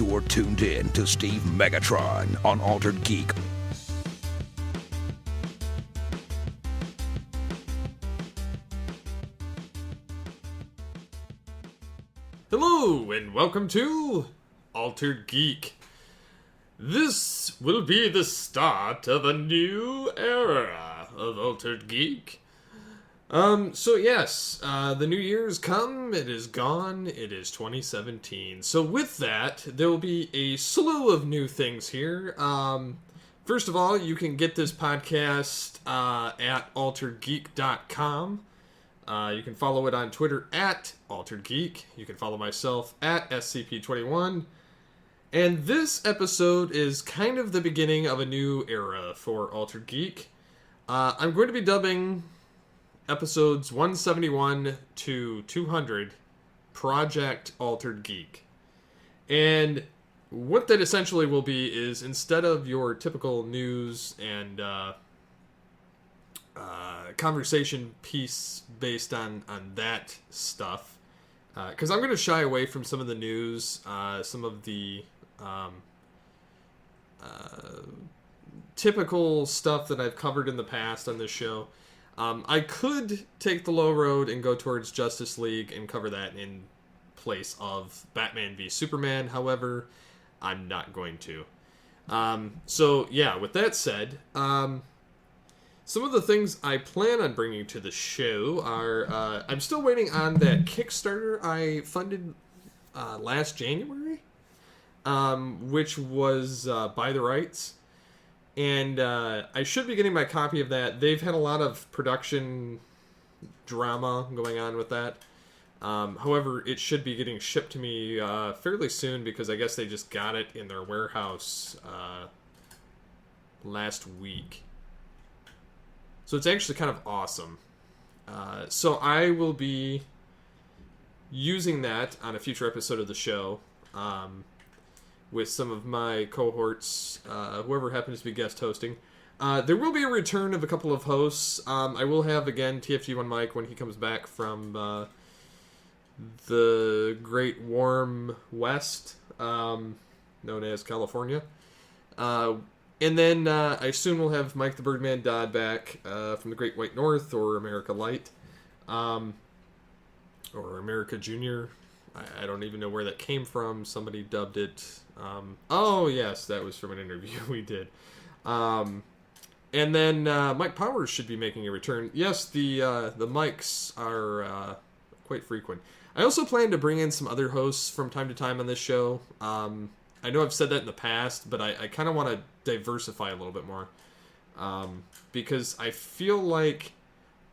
You're tuned in to Steve Megatron on Altered Geek. Hello, and welcome to Altered Geek. This will be the start of a new era of Altered Geek. The new year's come, it is gone, it is 2017. So with that, there will be a slew of new things here. First of all, you can get this podcast at alteredgeek.com. You can follow it on Twitter at Altered Geek. You can follow myself at SCP21. And this episode is kind of the beginning of a new era for Altered Geek. I'm going to be dubbing episodes 171 to 200 Project Altered Geek. And what that essentially will be is, instead of your typical news and conversation piece based on that stuff, because I'm going to shy away from some of the news, some of the typical stuff that I've covered in the past on this show. I could take the low road and go towards Justice League and cover that in place of Batman v Superman. However, I'm not going to. With that said, some of the things I plan on bringing to the show are, I'm still waiting on that Kickstarter I funded last January, which was Buy the Rights. And I should be getting my copy of that. They've had a lot of production drama going on with that. However, it should be getting shipped to me fairly soon, because I guess they just got it in their warehouse last week. So it's actually kind of awesome. So I will be using that on a future episode of the show. With some of my cohorts, whoever happens to be guest hosting. There will be a return of a couple of hosts. I will have, again, TFG1 Mike when he comes back from the Great Warm West, known as California. And then I soon will have Mike the Birdman Dodd back from the Great White North, or America Light, or America Junior. I don't even know where that came from. Somebody dubbed it. Oh, yes, that was from an interview we did. And then Mike Powers should be making a return. Yes, the mics are quite frequent. I also plan to bring in some other hosts from time to time on this show. I know I've said that in the past, but I kind of want to diversify a little bit more. Because I feel like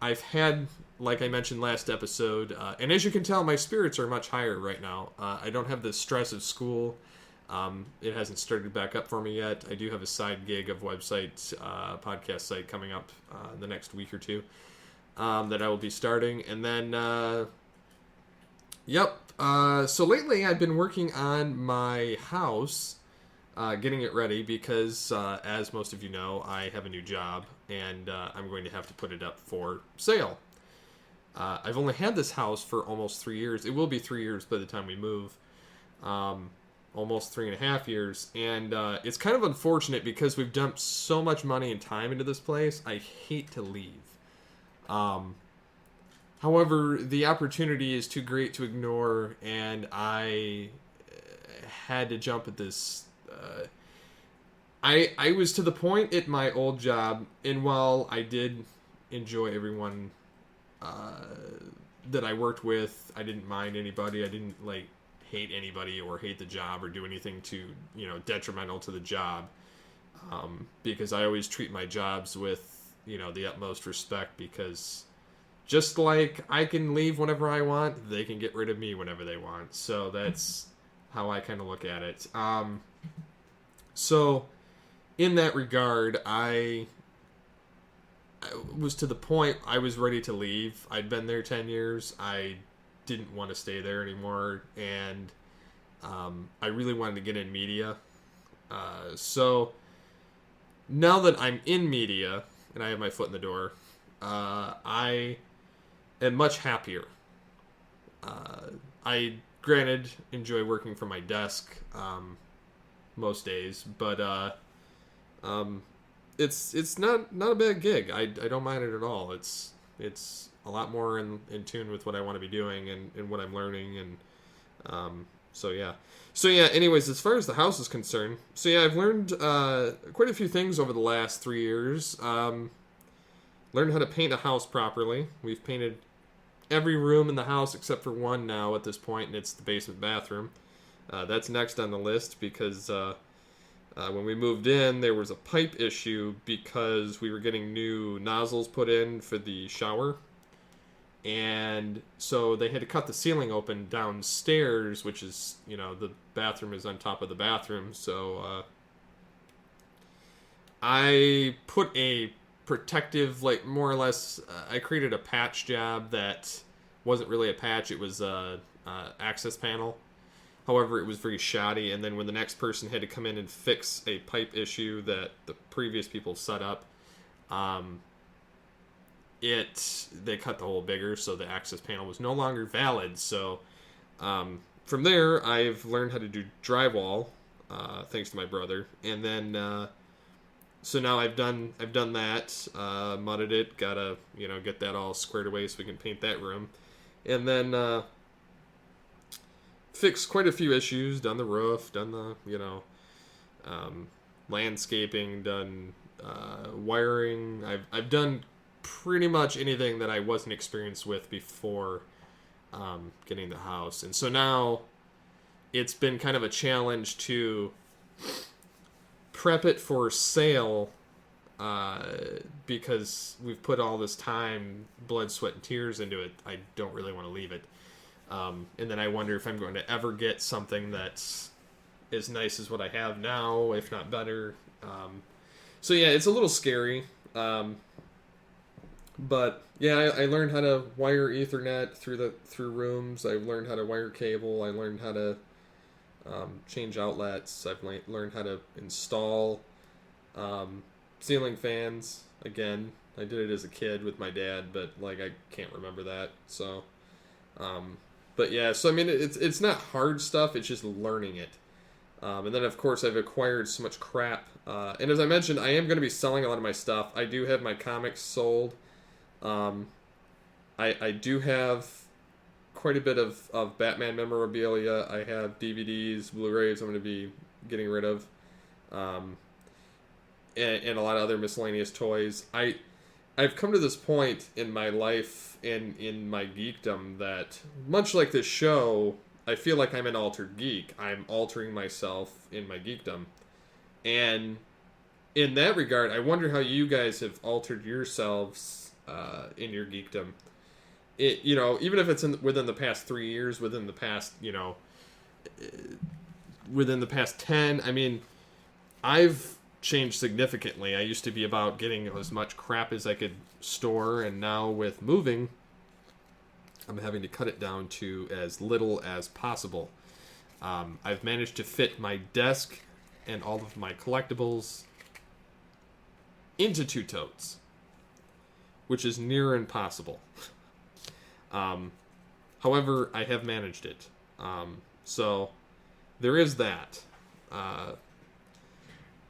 I've had, like I mentioned last episode, and as you can tell, my spirits are much higher right now. I don't have the stress of school. It hasn't started back up for me yet. I do have a side gig of podcast site coming up in the next week or two that I will be starting. And then, so lately I've been working on my house, getting it ready, because as most of you know, I have a new job, and I'm going to have to put it up for sale. I've only had this house for almost 3 years. It will be 3 years by the time we move. Almost 3.5 years. And it's kind of unfortunate, because we've dumped so much money and time into this place. I hate to leave. However, the opportunity is too great to ignore, and I had to jump at this. I was to the point at my old job, and while I did enjoy everyone that I worked with, I didn't mind anybody. I didn't hate anybody or hate the job or do anything to detrimental to the job, because I always treat my jobs with the utmost respect, because just like I can leave whenever I want, they can get rid of me whenever they want. So that's how I kind of look at it. So in that regard, I was to the point I was ready to leave. I'd been there 10 years. I didn't want to stay there anymore, and I really wanted to get in media. So now that I'm in media and I have my foot in the door, I am much happier. I granted, enjoy working from my desk most days, but it's not a bad gig. I don't mind it at all. It's a lot more in tune with what I want to be doing and what I'm learning, and so yeah. Anyways, as far as the house is concerned, I've learned quite a few things over the last 3 years. Learned how to paint a house properly. We've painted every room in the house except for one now at this point, and it's the basement bathroom. That's next on the list because when we moved in, there was a pipe issue because we were getting new nozzles put in for the shower. And so they had to cut the ceiling open downstairs, which is, the bathroom is on top of the bathroom. So I put a protective, more or less, I created a patch job that wasn't really a patch. It was a access panel. However, it was very shoddy, and then when the next person had to come in and fix a pipe issue that the previous people set up, they cut the hole bigger, so the access panel was no longer valid. So from there, I've learned how to do drywall, thanks to my brother, and then so now I've done that, mudded it, gotta get that all squared away so we can paint that room, and then fixed quite a few issues, done the roof, done the landscaping, done wiring. I've done pretty much anything that I wasn't experienced with before getting the house. And so now it's been kind of a challenge to prep it for sale because we've put all this time, blood, sweat, and tears into it. I don't really want to leave it. And then I wonder if I'm going to ever get something that's as nice as what I have now, if not better. So yeah, it's a little scary. But yeah, I learned how to wire Ethernet through rooms. I've learned how to wire cable. I learned how to change outlets. I've learned how to install ceiling fans. Again, I did it as a kid with my dad, but I can't remember that. So, but yeah, so I mean, it's not hard stuff. It's just learning it. And then of course I've acquired so much crap. And as I mentioned, I am going to be selling a lot of my stuff. I do have my comics sold. I do have quite a bit of Batman memorabilia. I have DVDs, Blu-rays I'm going to be getting rid of, and a lot of other miscellaneous toys. I've come to this point in my life and in my geekdom that, much like this show, I feel like I'm an altered geek. I'm altering myself in my geekdom. And in that regard, I wonder how you guys have altered yourselves in your geekdom. Even if it's within the past 3 years, within the past 10, I mean, I've changed significantly. I used to be about getting as much crap as I could store, and now with moving, I'm having to cut it down to as little as possible. I've managed to fit my desk and all of my collectibles into 2 totes, which is near impossible. However, I have managed it. So there is that.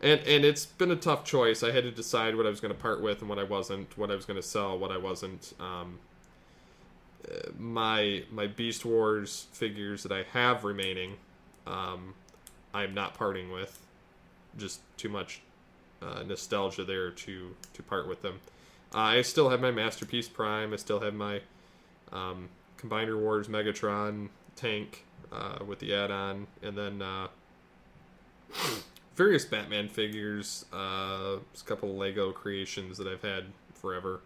And it's been a tough choice. I had to decide what I was going to part with and what I wasn't, what I was going to sell, what I wasn't. My Beast Wars figures that I have remaining, I'm not parting with. Just too much nostalgia there to part with them. I still have my Masterpiece Prime. I still have my Combiner Wars Megatron tank with the add-on, and then various Batman figures, a couple of Lego creations that I've had forever.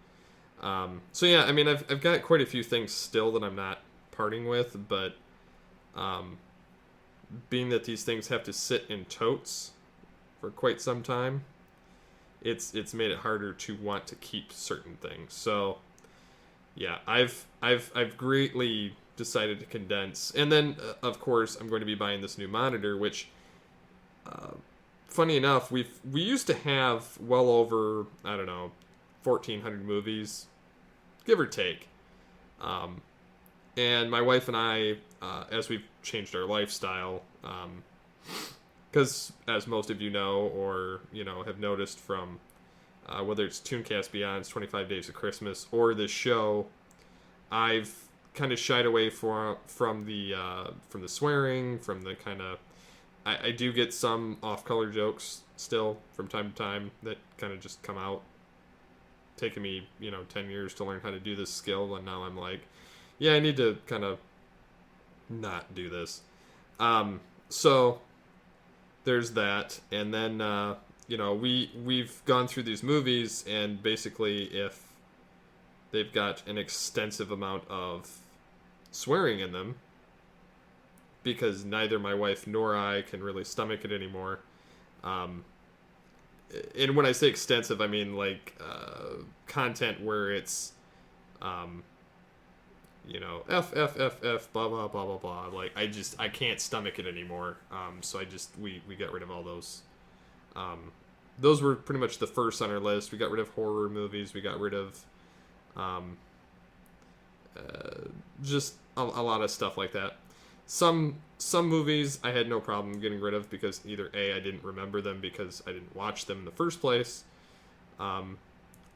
So yeah, I mean, I've got quite a few things still that I'm not parting with, but being that these things have to sit in totes for quite some time, it's made it harder to want to keep certain things. So yeah, I've greatly decided to condense, and then of course I'm going to be buying this new monitor, which funny enough, we used to have well over, I don't know, 1,400 movies, give or take. And my wife and I, as we've changed our lifestyle. Because, as most of you know, or, have noticed from whether it's Tooncast Beyond's 25 Days of Christmas or this show, I've kind of shied away from the swearing, from the kind of... I do get some off-color jokes still from time to time that kind of just come out. Taking me, 10 years to learn how to do this skill, and now I'm like, yeah, I need to kind of not do this. So there's that, and then we've gone through these movies, and basically if they've got an extensive amount of swearing in them, because neither my wife nor I can really stomach it anymore. And when I say extensive, I mean like content where it's, F, F, F, F, blah, blah, blah, blah, blah. Like, I can't stomach it anymore. So we got rid of all those. Those were pretty much the first on our list. We got rid of horror movies. We got rid of just a lot of stuff like that. Some movies I had no problem getting rid of because either A, I didn't remember them because I didn't watch them in the first place,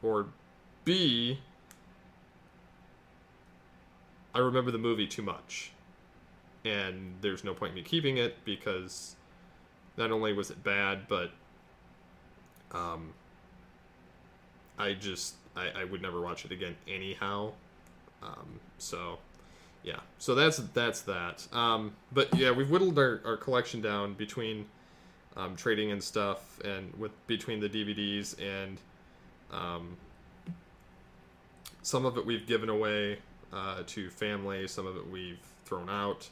or B, I remember the movie too much, and there's no point in me keeping it because not only was it bad, but I would never watch it again anyhow. So yeah, so that's that. But yeah, we've whittled our collection down between trading and stuff, and between the DVDs and some of it we've given away to family, some of it we've thrown out,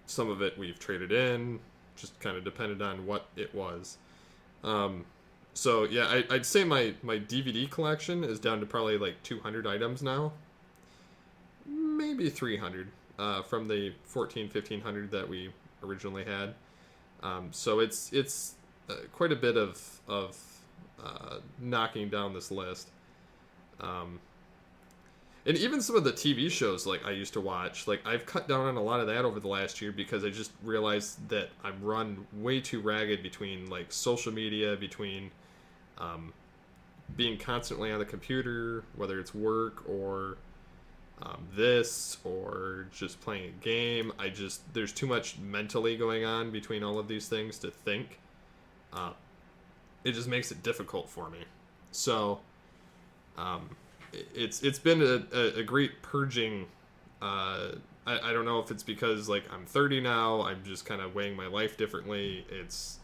some of it we've traded in, just kind of depended on what it was. So yeah, I'd say my DVD collection is down to probably like 200 items now. Maybe 300 from the 1,500 that we originally had. So it's quite a bit of knocking down this list. And even some of the TV shows like I used to watch, like I've cut down on a lot of that over the last year because I just realized that I'm run way too ragged between like social media, between being constantly on the computer, whether it's work or this or just playing a game. There's too much mentally going on between all of these things to think. It just makes it difficult for me. So it's been a great purging. I don't know if it's because like I'm 30 now, I'm just kind of weighing my life differently. It's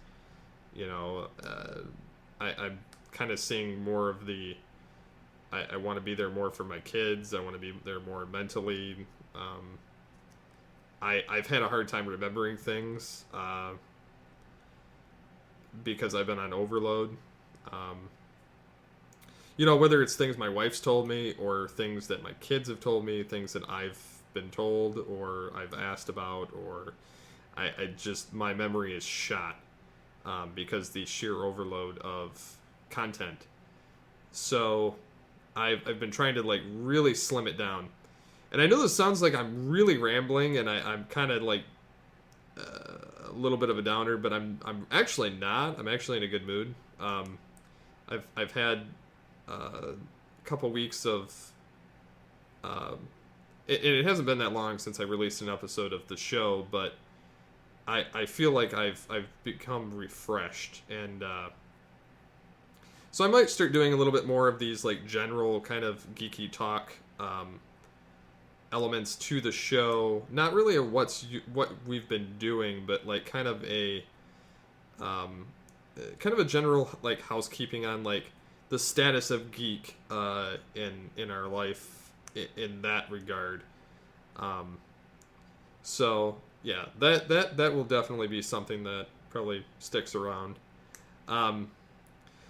I'm kind of seeing more of the I want to be there more for my kids. I want to be there more mentally. I've had a hard time remembering things because I've been on overload. Whether it's things my wife's told me or things that my kids have told me, things that I've been told or I've asked about, or my memory is shot because the sheer overload of content. So I've been trying to like really slim it down, and I know this sounds like I'm really rambling, and I'm kind of like a little bit of a downer, but I'm actually not. I'm actually in a good mood. I've had a couple weeks of it hasn't been that long since I released an episode of the show, but I feel like I've become refreshed, and so I might start doing a little bit more of these like general kind of geeky talk elements to the show. Not really what we've been doing, but like kind of a general like housekeeping on like the status of geek in our life in that regard. So yeah, that will definitely be something that probably sticks around.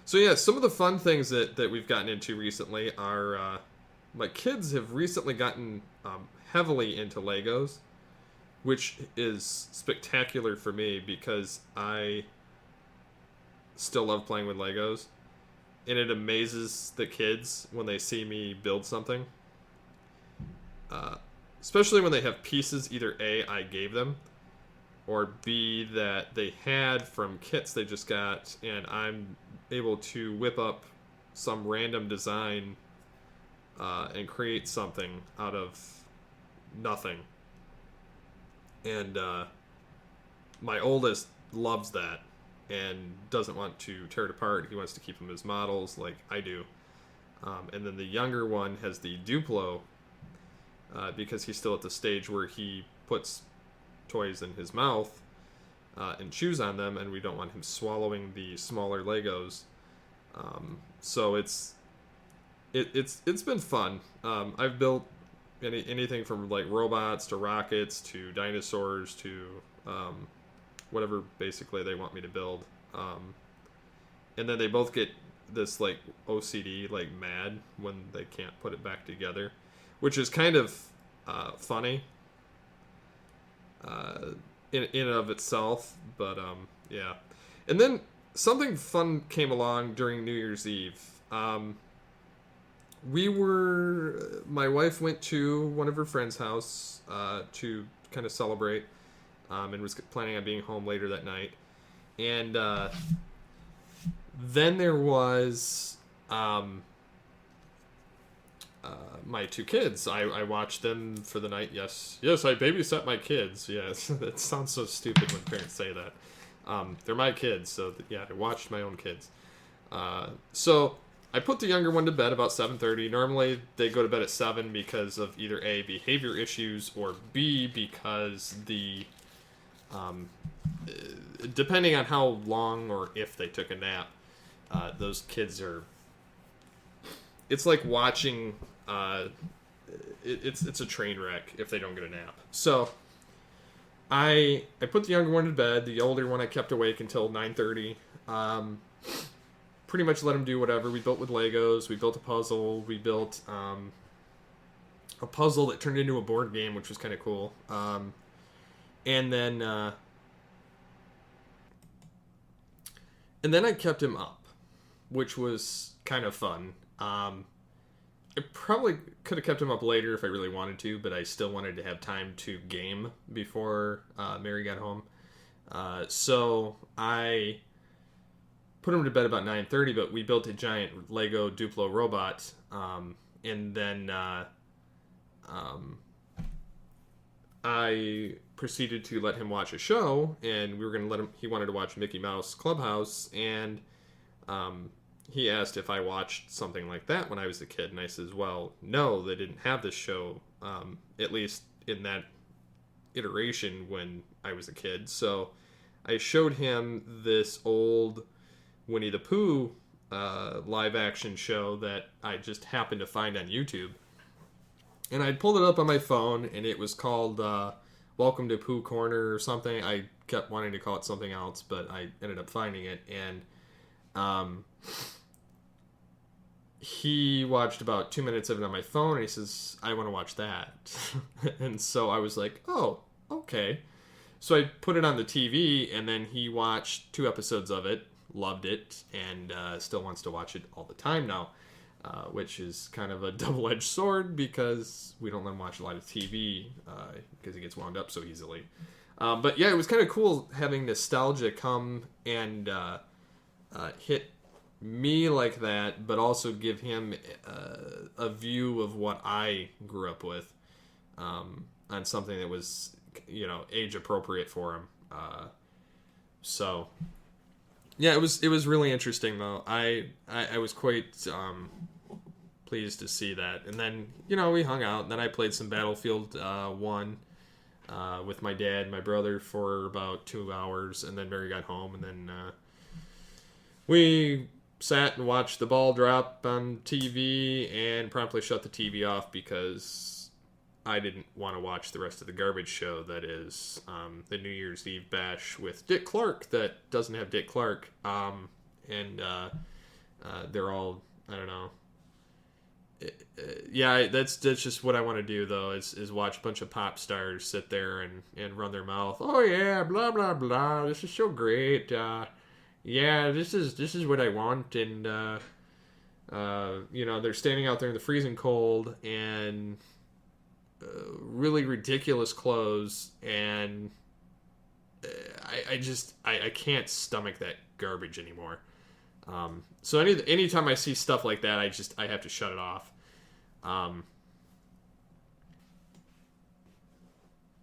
So yeah, some of the fun things that we've gotten into recently are my kids have recently gotten heavily into Legos, which is spectacular for me because I still love playing with Legos, and it amazes the kids when they see me build something. especially when they have pieces, either A, I gave them, or B, that they had from kits they just got, and I'm able to whip up some random design and create something out of nothing. And my oldest loves that and doesn't want to tear it apart. He wants to keep them as models like I do. And then the younger one has the Duplo because he's still at the stage where he puts toys in his mouth and chews on them, and we don't want him swallowing the smaller Legos. So it's been fun. I've built anything from like robots to rockets to dinosaurs to whatever basically they want me to build. And then they both get this like OCD, like mad when they can't put it back together, which is kind of funny in and of itself. But yeah. And then something fun came along during New Year's Eve. My wife went to one of her friend's house to kind of celebrate, and was planning on being home later that night. And then there was my two kids. I watched them for the night. Yes, I babysat my kids. Yes, that sounds so stupid when parents say that. They're my kids, so yeah, I watched my own kids. So I put the younger one to bed about 7:30. Normally they go to bed at 7 because of either A, behavior issues, or B, because depending on how long or if they took a nap, those kids are... It's like watching... It's a train wreck if they don't get a nap. So I put the younger one to bed. The older one I kept awake until 9:30. Pretty much let him do whatever. We built with Legos. We built a puzzle. We built a puzzle that turned into a board game, which was kind of cool. And then I kept him up, which was kind of fun. I probably could have kept him up later if I really wanted to, but I still wanted to have time to game before Mary got home. So I put him to bed about 9:30, but we built a giant Lego Duplo robot, and then I proceeded to let him watch a show, and we were going to let him... He wanted to watch Mickey Mouse Clubhouse, and he asked if I watched something like that when I was a kid, and I says, well, no, they didn't have this show, at least in that iteration when I was a kid. So I showed him this old Winnie the Pooh live action show that I just happened to find on YouTube. And I pulled it up on my phone, and it was called Welcome to Pooh Corner or something. I kept wanting to call it something else, but I ended up finding it. And he watched about 2 minutes of it on my phone, and he says, I want to watch that. And so I was like, oh, okay. So I put it on the TV, and then he watched 2 episodes of it, loved it, and still wants to watch it all the time now. Which is kind of a double-edged sword because we don't let him watch a lot of TV because he gets wound up so easily. But yeah, it was kind of cool having nostalgia come and hit me like that, but also give him a view of what I grew up with on something that was, age appropriate for him. So yeah, it was really interesting though. I was quite pleased to see that. And then, we hung out, and then I played some Battlefield 1 with my dad and my brother for about 2 hours, and then Mary got home, and then we sat and watched the ball drop on TV and promptly shut the TV off because I didn't want to watch the rest of the garbage show that is the New Year's Eve bash with Dick Clark that doesn't have Dick Clark. And they're all, I don't know. Yeah, that's just what I want to do though, is watch a bunch of pop stars sit there and run their mouth. Oh yeah, blah blah blah. This is so great. Yeah, this is what I want. And they're standing out there in the freezing cold, and really ridiculous clothes, and I can't stomach that garbage anymore. So anytime I see stuff like that, I have to shut it off.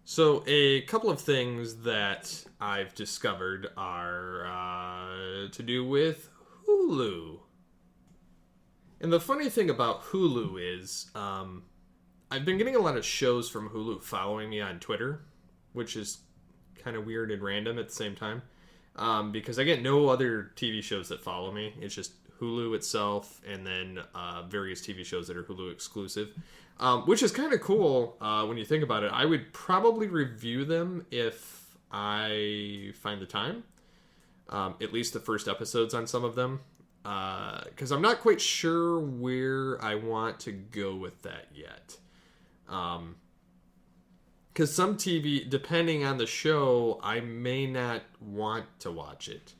So a couple of things that I've discovered are to do with Hulu. And the funny thing about Hulu is I've been getting a lot of shows from Hulu following me on Twitter, which is kind of weird and random at the same time, because I get no other TV shows that follow me. It's just Hulu itself, and then various TV shows that are Hulu exclusive, which is kind of cool when you think about it. I would probably review them if I find the time, at least the first episodes on some of them, because I'm not quite sure where I want to go with that yet. Because some TV, depending on the show, I may not want to watch it.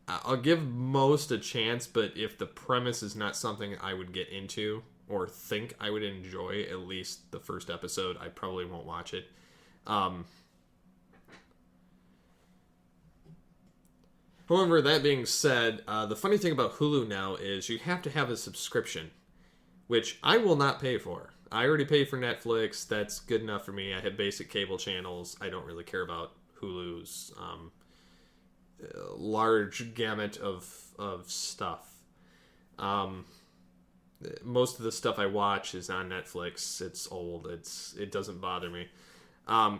I'll give most a chance, but if the premise is not something I would get into or think I would enjoy, at least the first episode, I probably won't watch it. However, that being said, the funny thing about Hulu now is you have to have a subscription, which I will not pay for. I already pay for Netflix. That's good enough for me. I have basic cable channels. I don't really care about Hulu's large gamut of stuff. Most of the stuff I watch is on Netflix. It's old. It doesn't bother me.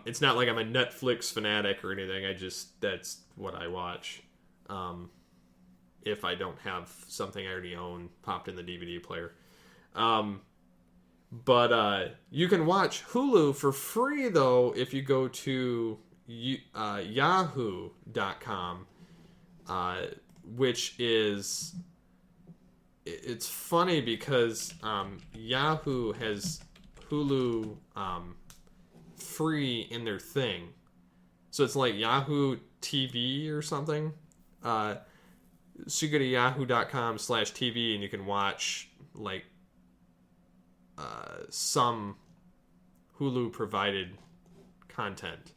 It's not like I'm a Netflix fanatic or anything. That's what I watch. If I don't have something I already own popped in the DVD player. But you can watch Hulu for free, though, if you go to yahoo.com, which is... It's funny because Yahoo has Hulu free in their thing. So it's like Yahoo TV or something. So you go to yahoo.com/TV and you can watch like some Hulu provided content.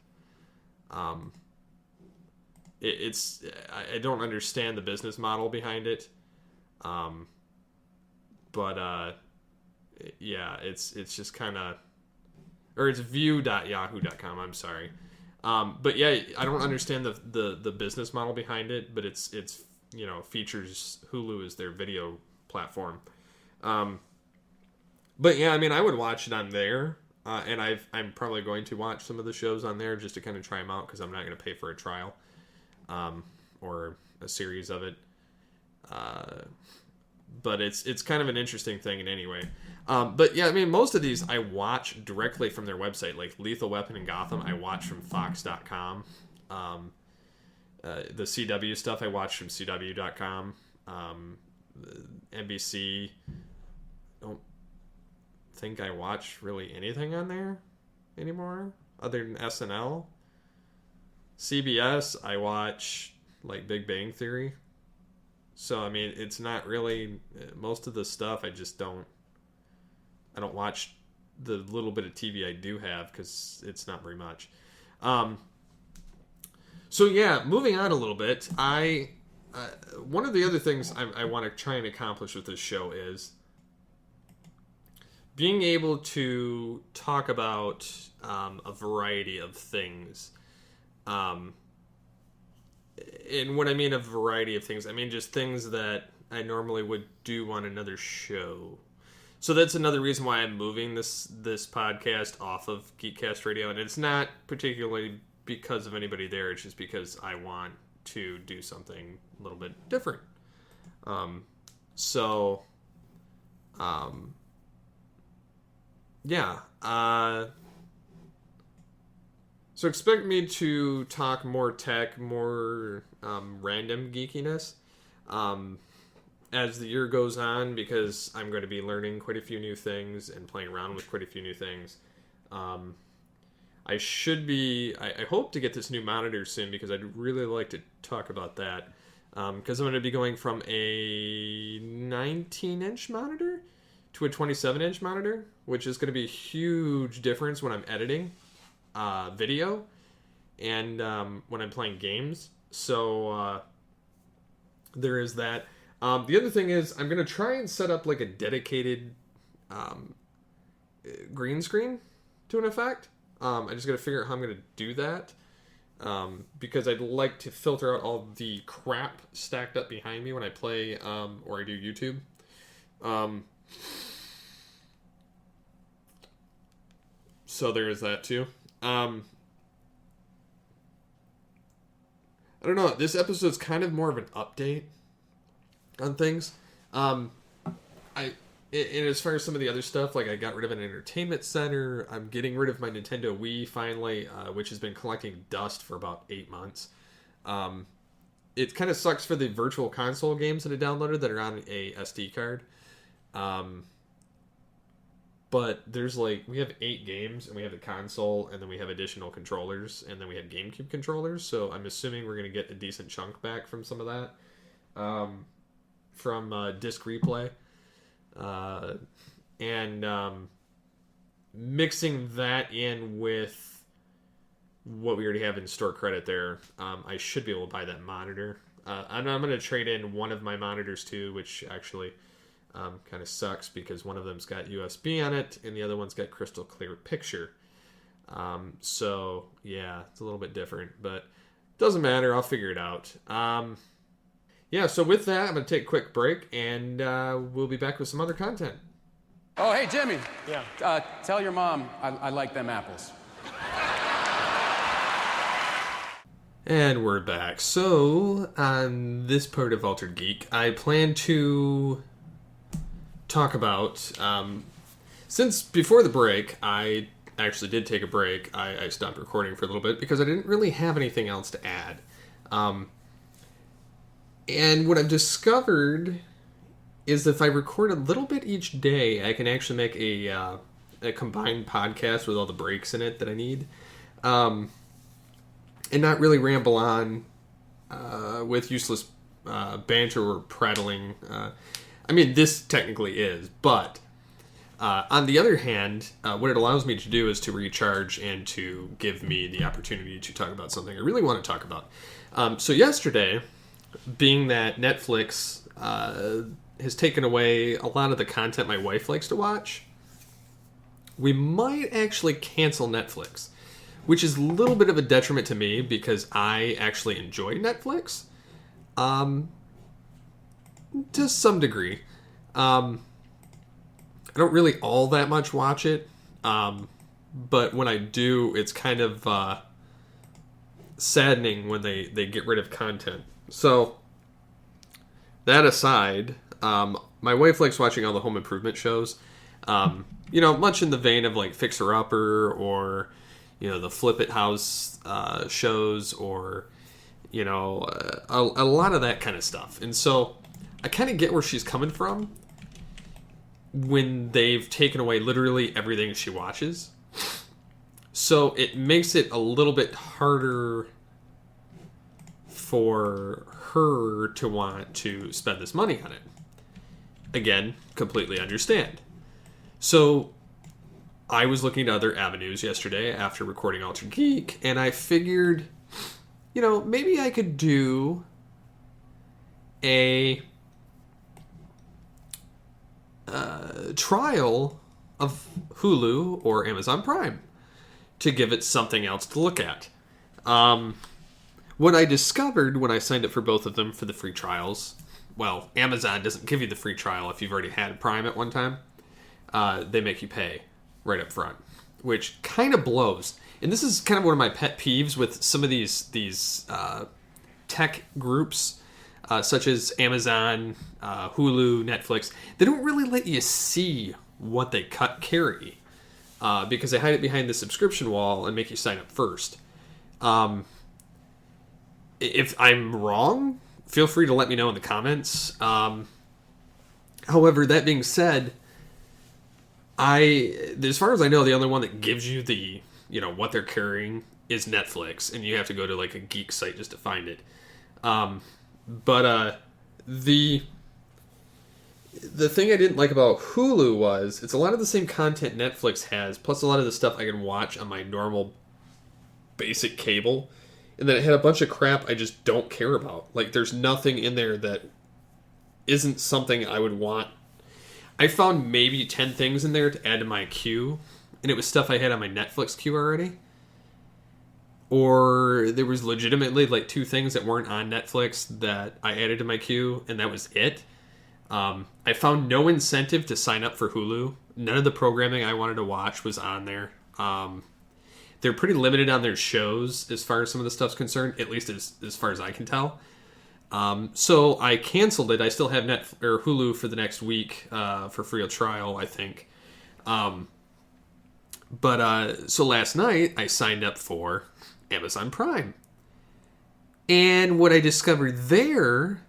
It's I don't understand the business model behind it. But yeah, it's just kind of, or it's view.yahoo.com. I'm sorry. But yeah, I don't understand the business model behind it, but it's features Hulu as their video platform. But yeah, I mean, I would watch it on there, and I'm probably going to watch some of the shows on there just to kind of try them out because I'm not going to pay for a trial, or a series of it. But it's kind of an interesting thing in any way. But yeah, I mean, most of these I watch directly from their website, like Lethal Weapon and Gotham. I watch from Fox.com. The CW stuff I watch from CW.com. NBC. Don't think I watch really anything on there anymore other than SNL. CBS, I watch like Big Bang Theory. So, I mean, it's not really... Most of the stuff I don't watch the little bit of TV I do have because it's not very much. So, yeah, moving on a little bit. One of the other things I want to try and accomplish with this show is being able to talk about a variety of things. And what I mean a variety of things, I mean just things that I normally would do on another show. So that's another reason why I'm moving this podcast off of Geekcast Radio. And it's not particularly because of anybody there. It's just because I want to do something a little bit different. Yeah. So expect me to talk more tech, more random geekiness as the year goes on, because I'm going to be learning quite a few new things and playing around with quite a few new things. I hope to get this new monitor soon, because I'd really like to talk about that. Because I'm going to be going from a 19-inch monitor to a 27-inch monitor, which is going to be a huge difference when I'm editing video and when I'm playing games. So there is that. The other thing is I'm going to try and set up like a dedicated green screen to an effect. I just got to figure out how I'm going to do that. Because I'd like to filter out all the crap stacked up behind me when I play or I do YouTube. So there is that too. I don't know. This episode's kind of more of an update on things. And as far as some of the other stuff, like I got rid of an entertainment center. I'm getting rid of my Nintendo Wii finally, which has been collecting dust for about 8 months. It kind of sucks for the virtual console games that I downloaded that are on a SD card. But there's we have 8 games, and we have the console, and then we have additional controllers, and then we have GameCube controllers. So I'm assuming we're going to get a decent chunk back from some of that. From Disc Replay. And mixing that in with what we already have in store credit there, I should be able to buy that monitor. And I'm going to trade in one of my monitors too, which actually kind of sucks because one of them's got USB on it and the other one's got crystal clear picture. So yeah, it's a little bit different, but doesn't matter. I'll figure it out. Yeah, so with that, I'm going to take a quick break, and we'll be back with some other content. Oh, hey, Jimmy. Yeah. Tell your mom I like them apples. And we're back. So, on this part of Altered Geek, I plan to talk about... since before the break, I actually did take a break. I stopped recording for a little bit because I didn't really have anything else to add. And what I've discovered is if I record a little bit each day, I can actually make a combined podcast with all the breaks in it that I need. And not really ramble on with useless banter or prattling. I mean, this technically is, but on the other hand, what it allows me to do is to recharge and to give me the opportunity to talk about something I really want to talk about. So yesterday... being that Netflix has taken away a lot of the content my wife likes to watch, we might actually cancel Netflix, which is a little bit of a detriment to me because I actually enjoy Netflix to some degree. I don't really all that much watch it, but when I do, it's kind of saddening when they get rid of content. So, that aside, my wife likes watching all the home improvement shows. Much in the vein of like Fixer Upper or, the Flip It House shows or, a lot of that kind of stuff. And so, I kind of get where she's coming from when they've taken away literally everything she watches. So, it makes it a little bit harder for her to want to spend this money on it. Again, completely understand. So, I was looking at other avenues yesterday after recording Altered Geek, and I figured, maybe I could do a trial of Hulu or Amazon Prime to give it something else to look at. What I discovered when I signed up for both of them for the free trials, well, Amazon doesn't give you the free trial if you've already had Prime at one time. They make you pay right up front, which kind of blows. And this is kind of one of my pet peeves with some of these tech groups, such as Amazon, Hulu, Netflix. They don't really let you see what they carry because they hide it behind the subscription wall and make you sign up first. If I'm wrong, feel free to let me know in the comments. However, that being said, as far as I know, the only one that gives you the, what they're carrying is Netflix, and you have to go to like a geek site just to find it. the thing I didn't like about Hulu was it's a lot of the same content Netflix has, plus a lot of the stuff I can watch on my normal basic cable. And then it had a bunch of crap I just don't care about. Like, there's nothing in there that isn't something I would want. I found maybe 10 things in there to add to my queue, and it was stuff I had on my Netflix queue already. Or there was legitimately like 2 things that weren't on Netflix that I added to my queue, and that was it. I found no incentive to sign up for Hulu. None of the programming I wanted to watch was on there. They're pretty limited on their shows as far as some of the stuff's concerned, at least as far as I can tell. So I canceled it. I still have Hulu for the next week for free trial, I think. So last night I signed up for Amazon Prime. And what I discovered there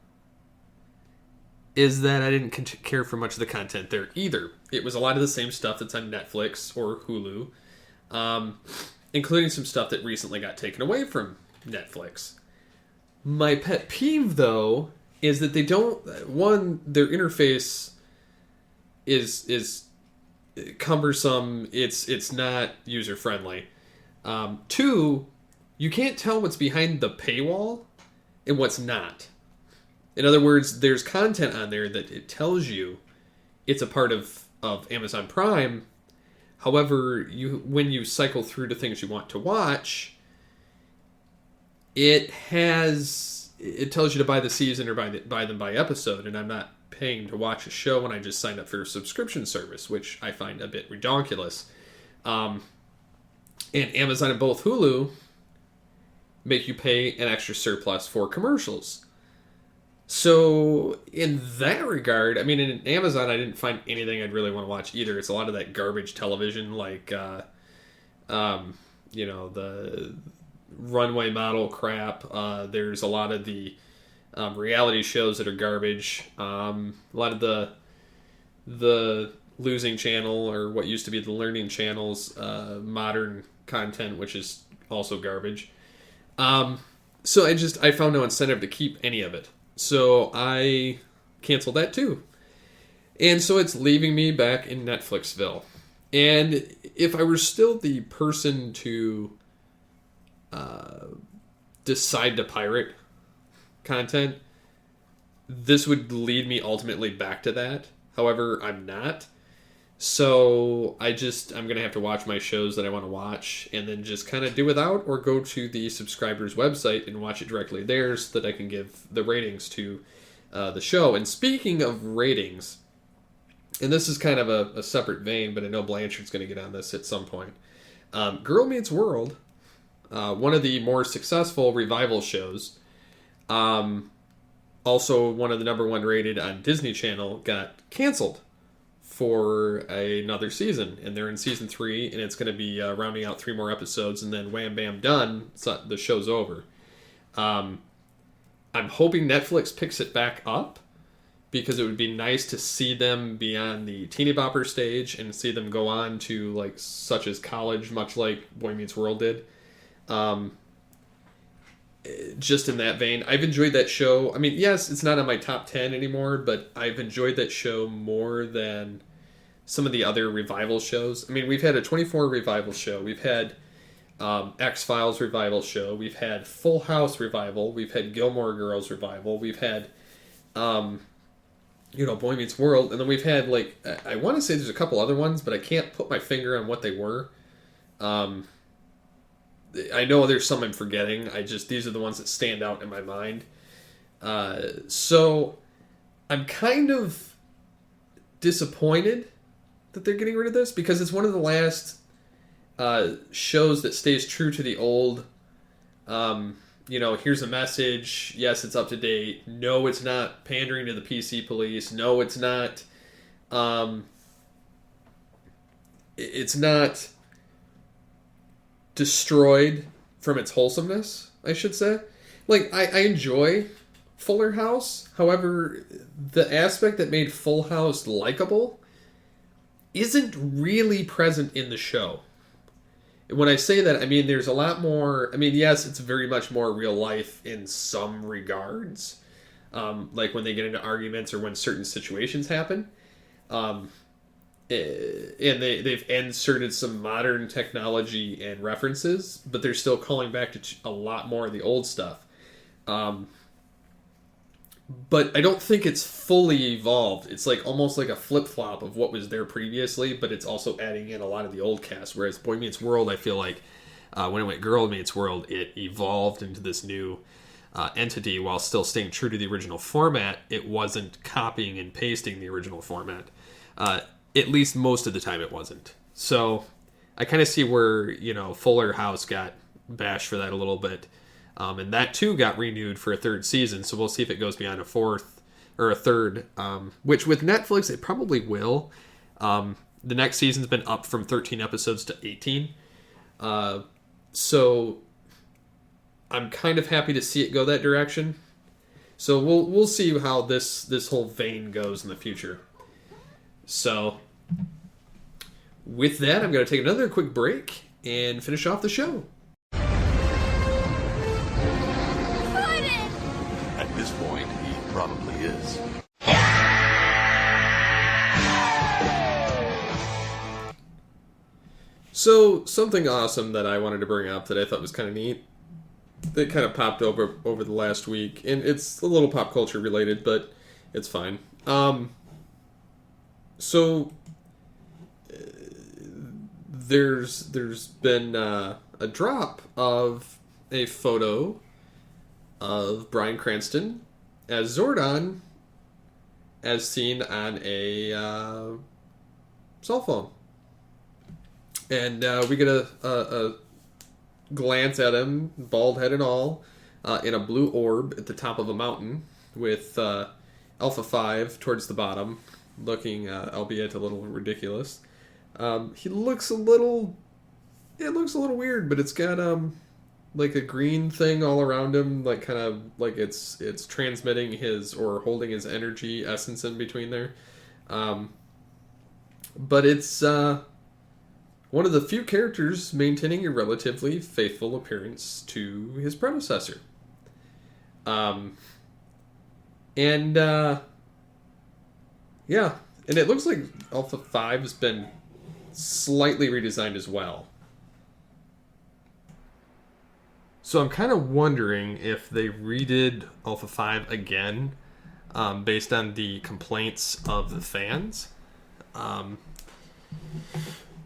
is that I didn't care for much of the content there either. It was a lot of the same stuff that's on Netflix or Hulu, including some stuff that recently got taken away from Netflix. My pet peeve, though, is that they don't... One, their interface is cumbersome. It's not user-friendly. 2, you can't tell what's behind the paywall and what's not. In other words, there's content on there that it tells you it's a part of Amazon Prime. However, when you cycle through to things you want to watch, it tells you to buy the season or buy them by episode, and I'm not paying to watch a show when I just signed up for a subscription service, which I find a bit ridiculous. And Amazon and both Hulu make you pay an extra surplus for commercials. So, in that regard, I mean, in Amazon, I didn't find anything I'd really want to watch either. It's a lot of that garbage television, like, the runway model crap. There's a lot of the reality shows that are garbage. A lot of the Losing Channel, or what used to be the Learning Channel's modern content, which is also garbage. So I found no incentive to keep any of it. So I canceled that too. And so it's leaving me back in Netflixville. And if I were still the person to decide to pirate content, this would lead me ultimately back to that. However, I'm not. So I'm going to have to watch my shows that I want to watch and then just kind of do without, or go to the subscriber's website and watch it directly there so that I can give the ratings to the show. And speaking of ratings, and this is kind of a separate vein, but I know Blanchard's going to get on this at some point. Girl Meets World, one of the more successful revival shows, also one of the number 1 rated on Disney Channel, got canceled for another season, and they're in season 3, and it's going to be rounding out 3 more episodes, and then wham bam done, so the show's over. I'm hoping Netflix picks it back up, because it would be nice to see them be on the teeny bopper stage and see them go on to like such as college, much like Boy Meets World did. Just in that vein, I've enjoyed that show. I mean, yes, it's not on my top 10 anymore, but I've enjoyed that show more than some of the other revival shows. I mean, we've had a 24 revival show. We've had X-Files revival show. We've had Full House revival. We've had Gilmore Girls revival. We've had, Boy Meets World. And then we've had, like, I want to say there's a couple other ones, but I can't put my finger on what they were. I know there's some I'm forgetting. These are the ones that stand out in my mind. So I'm kind of disappointed that they're getting rid of this, because it's one of the last shows that stays true to the old, here's a message. Yes, it's up to date. No, it's not pandering to the PC police. No, it's not, it's not destroyed from its wholesomeness, I should say. Like, I enjoy Fuller House. However, the aspect that made Full House likable isn't really present in the show. When I say that, I mean there's a lot more... I mean, yes, it's very much more real life in some regards. like when they get into arguments or when certain situations happen. And they've inserted some modern technology and references, but they're still calling back to a lot more of the old stuff. But I don't think it's fully evolved. It's like almost like a flip-flop of what was there previously, but it's also adding in a lot of the old cast. Whereas Boy Meets World, I feel like when it went Girl Meets World, it evolved into this new entity while still staying true to the original format. It wasn't copying and pasting the original format. At least most of the time it wasn't. So I kind of see where, Fuller House got bashed for that a little bit. And that too got renewed for a third season, so we'll see if it goes beyond a fourth or a third. Which with Netflix, it probably will. The next season's been up from 13 episodes to 18. So I'm kind of happy to see it go that direction. So we'll see how this whole vein goes in the future. So with that, I'm going to take another quick break and finish off the show. At this point, he probably is. So, something awesome that I wanted to bring up that I thought was kind of neat, that kind of popped over the last week, and it's a little pop culture related, but it's fine. So, there's been a drop of a photo of Bryan Cranston as Zordon, as seen on a cell phone. And we get a glance at him, bald head and all, in a blue orb at the top of a mountain, with Alpha 5 towards the bottom, looking, albeit a little ridiculous. He looks a little... It looks a little weird, but it's got like a green thing all around him, like kind of like it's transmitting his or holding his energy essence in between there. But it's one of the few characters maintaining a relatively faithful appearance to his predecessor. Yeah, and it looks like Alpha 5 has been slightly redesigned as well. So I'm kind of wondering if they redid Alpha 5 again, based on the complaints of the fans.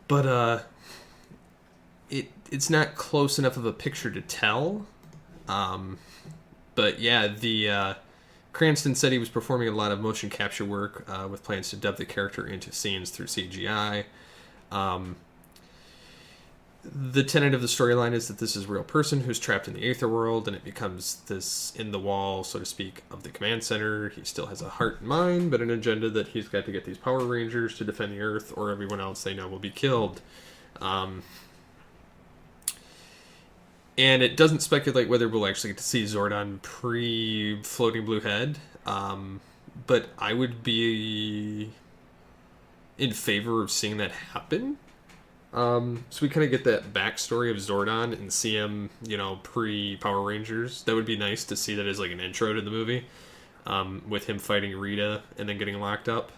But it's not close enough of a picture to tell. But yeah, the Cranston said he was performing a lot of motion capture work with plans to dub the character into scenes through CGI. The tenet of the storyline is that this is a real person who's trapped in the Aether world, and it becomes this in the wall, so to speak, of the command center. He still has a heart and mind, but an agenda that he's got to get these Power Rangers to defend the Earth, or everyone else they know will be killed. And it doesn't speculate whether we'll actually get to see Zordon pre-floating blue head, but I would be in favor of seeing that happen. So we kind of get that backstory of Zordon and see him, pre-Power Rangers. That would be nice to see that as like an intro to the movie, with him fighting Rita and then getting locked up.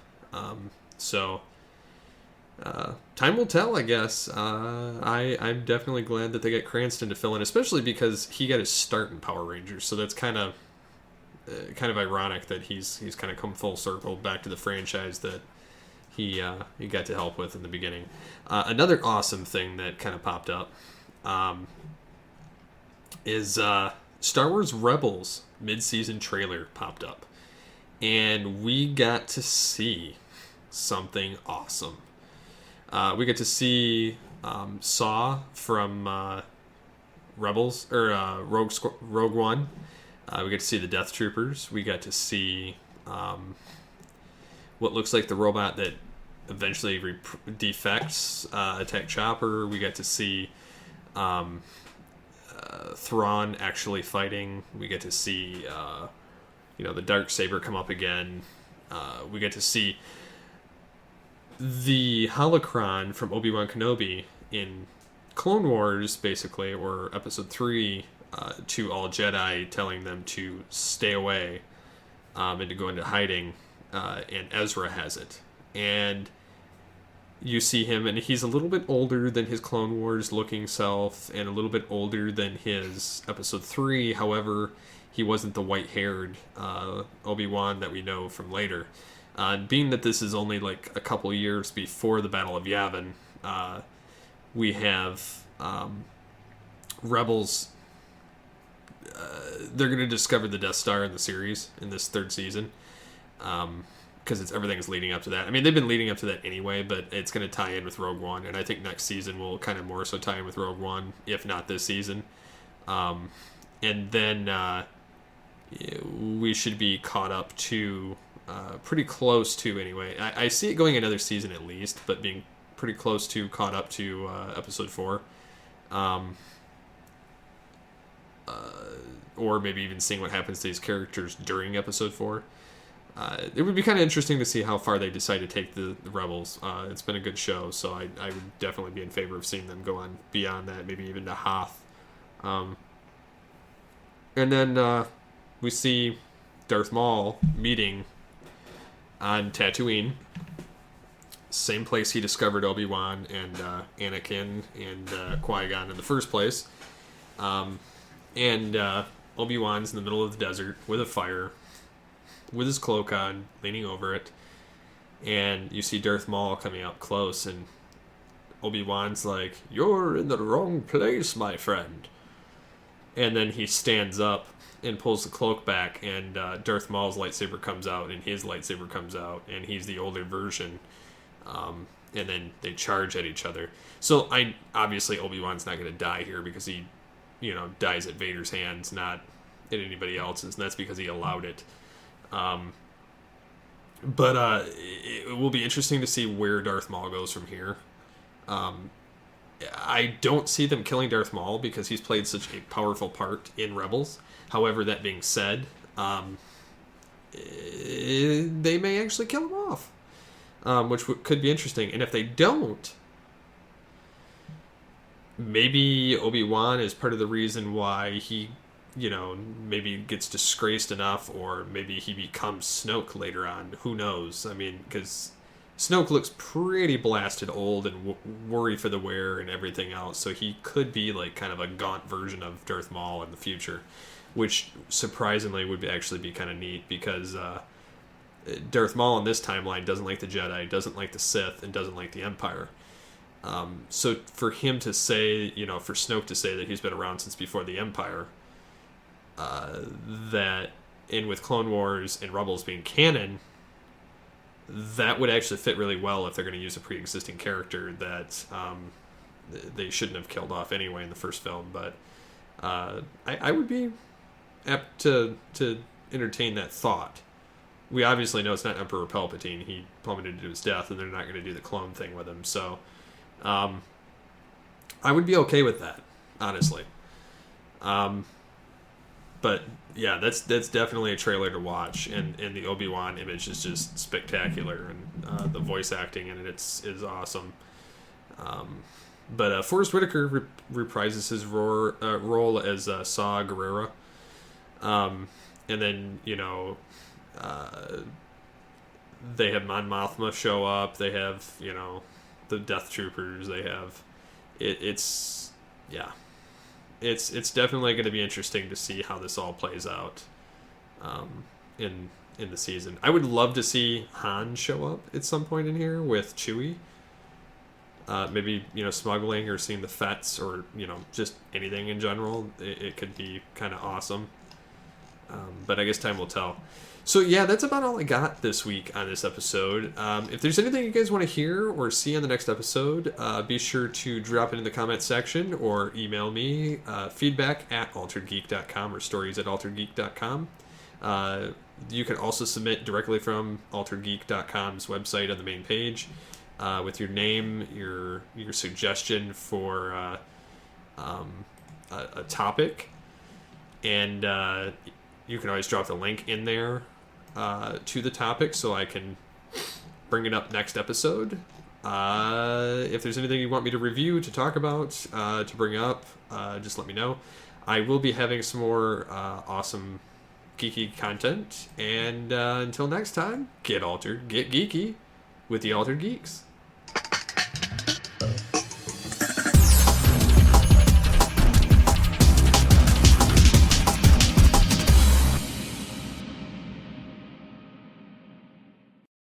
Time will tell, I guess. I'm definitely glad that they get Cranston to fill in, especially because he got his start in Power Rangers. So that's kind of ironic that he's kind of come full circle back to the franchise that he got to help with in the beginning. Another awesome thing that kind of popped up is Star Wars Rebels mid-season trailer popped up. And we got to see something awesome. We get to see Saw from Rebels, or Rogue One. We get to see the Death Troopers. We got to see what looks like the robot that eventually defects, attack Chopper. We get to see Thrawn actually fighting. We get to see the Darksaber come up again. We get to see the holocron from Obi-Wan Kenobi in Clone Wars, basically, or Episode 3, to all Jedi, telling them to stay away and to go into hiding, and Ezra has it. And you see him, and he's a little bit older than his Clone Wars looking self, and a little bit older than his Episode 3. However, he wasn't the white-haired Obi-Wan that we know from later. Being that this is only like a couple years before the Battle of Yavin, we have Rebels. They're going to discover the Death Star in the series in this third season, because everything's leading up to that. I mean, they've been leading up to that anyway, but it's going to tie in with Rogue One, and I think next season will kind of more so tie in with Rogue One, if not this season. And then we should be caught up to, pretty close to anyway. I see it going another season at least, but being pretty close to caught up to Episode 4. Or maybe even seeing what happens to these characters during Episode 4. It would be kind of interesting to see how far they decide to take the Rebels. It's been a good show, so I would definitely be in favor of seeing them go on beyond that, maybe even to Hoth. And then we see Darth Maul meeting on Tatooine. Same place he discovered Obi-Wan and Anakin and Qui-Gon in the first place. And Obi-Wan's in the middle of the desert with a fire, with his cloak on, leaning over it. And you see Darth Maul coming up close, and Obi-Wan's like, "You're in the wrong place, my friend." And then he stands up and pulls the cloak back, and Darth Maul's lightsaber comes out, and his lightsaber comes out, and he's the older version. And then they charge at each other. So obviously Obi-Wan's not going to die here, because he, dies at Vader's hands, not at anybody else's, and that's because he allowed it. But it will be interesting to see where Darth Maul goes from here. I don't see them killing Darth Maul, because he's played such a powerful part in Rebels. However, that being said, they may actually kill him off, which could be interesting. And if they don't, maybe Obi-Wan is part of the reason why he, maybe gets disgraced enough, or maybe he becomes Snoke later on. Who knows? I mean, because Snoke looks pretty blasted old and worry for the wear and everything else, so he could be like kind of a gaunt version of Darth Maul in the future, which surprisingly would actually be kind of neat, because Darth Maul in this timeline doesn't like the Jedi, doesn't like the Sith, and doesn't like the Empire. So for him to say, for Snoke to say that he's been around since before the Empire, that, and with Clone Wars and Rebels being canon, that would actually fit really well if they're going to use a pre-existing character that they shouldn't have killed off anyway in the first film. But I would be apt to entertain that thought. We obviously know it's not Emperor Palpatine. He plummeted to his death, and they're not going to do the clone thing with him. So I would be okay with that, honestly. But yeah, that's definitely a trailer to watch, and the Obi-Wan image is just spectacular, and the voice acting in it is awesome. But Forrest Whitaker reprises his role as Saw Gerrera, and then they have Mon Mothma show up. They have the Death Troopers. They have it's definitely going to be interesting to see how this all plays out in the season. I would love to see Han show up at some point in here with Chewie. Maybe smuggling, or seeing the Fets, or just anything in general. It could be kind of awesome. But I guess time will tell. So yeah, that's about all I got this week on this episode. If there's anything you guys want to hear or see on the next episode, be sure to drop it in the comment section, or email me, feedback@alteredgeek.com or stories@alteredgeek.com. You can also submit directly from alteredgeek.com's website on the main page, with your name, your suggestion for a topic, and you can always drop the link in there to the topic, so I can bring it up next episode. If there's anything you want me to review, to talk about, to bring up, just let me know. I will be having some more awesome geeky content. And until next time, get altered, get geeky with the Altered Geeks.